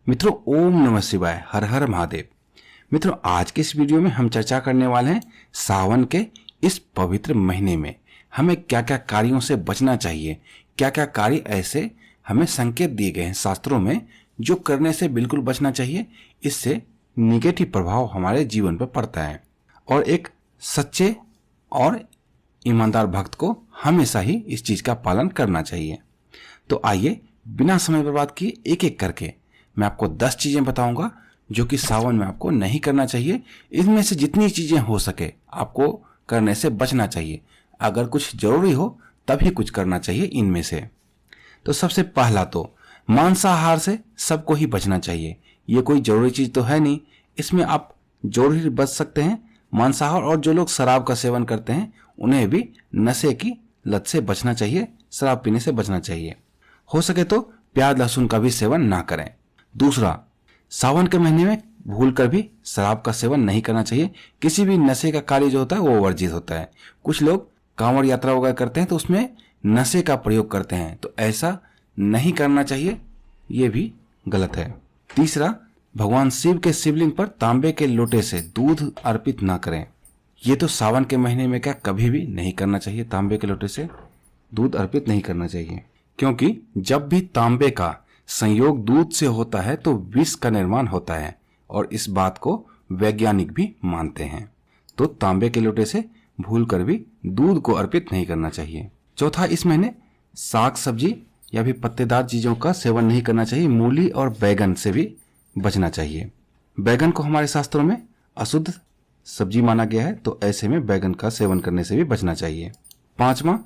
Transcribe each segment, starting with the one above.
मित्रों, ओम नमः शिवाय, हर हर महादेव। मित्रों, आज के इस वीडियो में हम चर्चा करने वाले हैं सावन के इस पवित्र महीने में हमें क्या क्या कार्यों से बचना चाहिए। क्या क्या कार्य ऐसे हमें संकेत दिए गए हैं शास्त्रों में जो करने से बिल्कुल बचना चाहिए, इससे निगेटिव प्रभाव हमारे जीवन पर पड़ता है और एक सच्चे और ईमानदार भक्त को हमेशा ही इस चीज का पालन करना चाहिए। तो आइए बिना समय बर्बाद किए एक एक करके मैं आपको 10 चीजें बताऊंगा जो कि सावन में आपको नहीं करना चाहिए। इनमें से जितनी चीजें हो सके आपको करने से बचना चाहिए। अगर कुछ जरूरी हो तभी कुछ करना चाहिए इनमें से। तो सबसे पहला तो मांसाहार से सबको ही बचना चाहिए। ये कोई जरूरी चीज तो है नहीं, इसमें आप जरूर ही बच सकते हैं। मांसाहार और जो लोग शराब का सेवन करते हैं उन्हें भी नशे की लत से बचना चाहिए, शराब पीने से बचना चाहिए। हो सके तो प्याज लहसुन का भी सेवन ना करें। दूसरा, सावन के महीने में भूलकर भी शराब का सेवन नहीं करना चाहिए। किसी भी नशे का कार्य जो होता है वो वर्जित होता है। कुछ लोग कांवड़ यात्रा वगैरह करते हैं तो उसमें नशे का प्रयोग करते हैं, तो ऐसा नहीं करना चाहिए, ये भी गलत है। तीसरा, भगवान शिव के शिवलिंग पर तांबे के लोटे से दूध अर्पित ना करें। ये तो सावन के महीने में क्या कभी भी नहीं करना चाहिए। तांबे के लोटे से दूध अर्पित नहीं करना चाहिए, क्योंकि जब भी तांबे का संयोग दूध से होता है तो विष का निर्माण होता है और इस बात को वैज्ञानिक भी मानते हैं। तो तांबे के लोटे से भूलकर भी दूध को अर्पित नहीं करना चाहिए। चौथा, इस महीने साग सब्जी या भी पत्तेदार चीजों का सेवन नहीं करना चाहिए। मूली और बैगन से भी बचना चाहिए। बैगन को हमारे शास्त्रों में अशुद्ध सब्जी माना गया है, तो ऐसे में बैगन का सेवन करने से भी बचना चाहिए। पांचवा,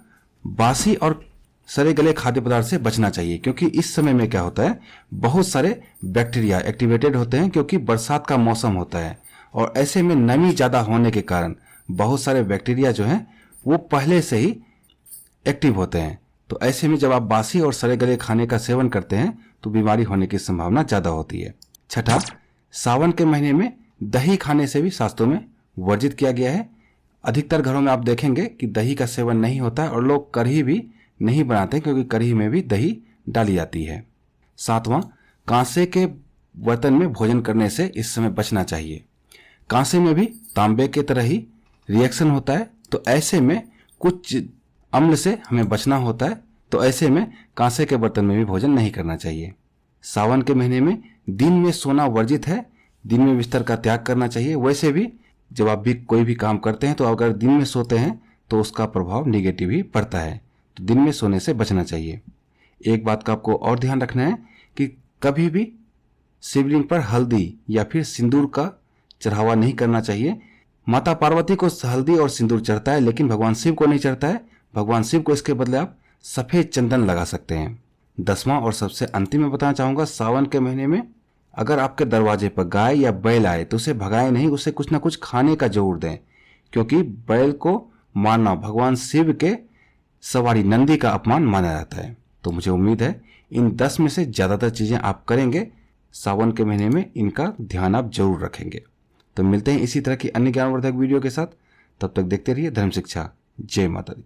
बासी और सड़े गले खाद्य पदार्थ से बचना चाहिए, क्योंकि इस समय में क्या होता है, बहुत सारे बैक्टीरिया एक्टिवेटेड होते हैं क्योंकि बरसात का मौसम होता है और ऐसे में नमी ज्यादा होने के कारण बहुत सारे बैक्टीरिया जो हैं वो पहले से ही एक्टिव होते हैं। तो ऐसे में जब आप बासी और सड़े गले खाने का सेवन करते हैं तो बीमारी होने की संभावना ज्यादा होती है। छठा, सावन के महीने में दही खाने से भी शास्त्रों में वर्जित किया गया है। अधिकतर घरों में आप देखेंगे कि दही का सेवन नहीं होता है और लोग कढ़ी भी नहीं बनाते क्योंकि कढ़ी में भी दही डाली जाती है। सातवां, कांसे के बर्तन में भोजन करने से इस समय बचना चाहिए। कांसे में भी तांबे के तरह ही रिएक्शन होता है, तो ऐसे में कुछ अम्ल से हमें बचना होता है, तो ऐसे में कांसे के बर्तन में भी भोजन नहीं करना चाहिए। सावन के महीने में दिन में सोना वर्जित है, दिन में बिस्तर का त्याग करना चाहिए। वैसे भी जब आप भी कोई भी काम करते हैं तो अगर दिन में सोते हैं तो उसका प्रभाव निगेटिव ही पड़ता है, तो दिन में सोने से बचना चाहिए। एक बात का आपको और ध्यान रखना है कि कभी भी शिवलिंग पर हल्दी या फिर सिंदूर का चढ़ावा नहीं करना चाहिए। माता पार्वती को हल्दी और सिंदूर चढ़ता है लेकिन भगवान शिव को नहीं चढ़ता है। भगवान शिव को इसके बदले आप सफेद चंदन लगा सकते हैं। 10वां और सबसे अंतिम में बताना चाहूंगा, सावन के महीने में अगर आपके दरवाजे पर गाय या बैल आए तो उसे भगाए नहीं, उसे कुछ ना कुछ खाने का जरूर दें, क्योंकि बैल को मारना भगवान शिव के सवारी नंदी का अपमान माना जाता है। तो मुझे उम्मीद है इन 10 में से ज्यादातर चीजें आप करेंगे। सावन के महीने में इनका ध्यान आप जरूर रखेंगे। तो मिलते हैं इसी तरह की अन्य ज्ञानवर्धक वीडियो के साथ। तब तक देखते रहिए धर्म शिक्षा। जय माता दी।